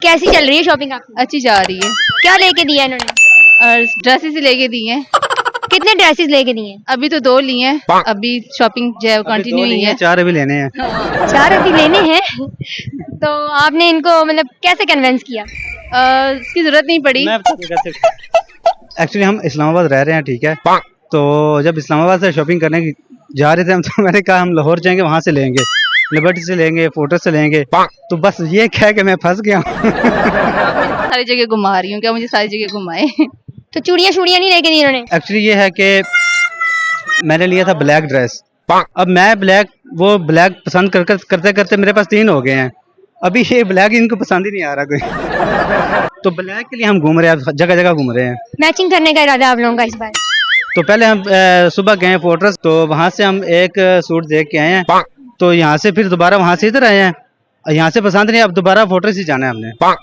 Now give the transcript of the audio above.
कैसी चल रही है शॉपिंग आपकी? अच्छी जा रही है। क्या लेके दिया इन्होंने? और ड्रेसेस लेके दी हैं। कितने ड्रेसेस लेके दिए? अभी तो 2 ली हैं। अभी शॉपिंग जो है कंटिन्यू ही है। 4 अभी लेने हैं। 4 अभी लेने हैं। तो आपने इनको मतलब कैसे कन्विंस किया? इसकी जरूरत नहीं पड़ी। एक्चुअली हम इस्लामाबाद रह रहे हैं, ठीक है। तो जब इस्लामाबाद से शॉपिंग करने की जा रहे थे हम, तो मैंने कहा हम लाहौर जाएंगे, वहाँ से लेंगे, लिबर्टी से लेंगे, फोर्ट्रेस से लेंगे। तो बस ये कह के मैं फंस गया सारी जगह घुमा रही हूँ, क्या मुझे सारी जगह घुमाए। तो चूड़ियां नहीं लेके दी इन्होंने? एक्चुअली ये है कि मैंने लिया था ब्लैक ड्रेस। अब मैं ब्लैक पसंद करते करते मेरे पास 3 हो गए हैं। अभी ये ब्लैक इनको पसंद ही नहीं आ रहा कोई। तो ब्लैक के लिए हम घूम रहे हैं, जगह जगह घूम रहे हैं। मैचिंग करने का इरादा आप लोगों का इस बार? तो पहले हम सुबह गए फोर्ट्रेस, तो वहाँ से हम एक सूट देख के आए हैं। तो यहाँ से फिर दोबारा वहाँ से इधर आए हैं। यहाँ से पसंद नहीं, अब दोबारा फोर्ट्रेस ही जाना है हमने।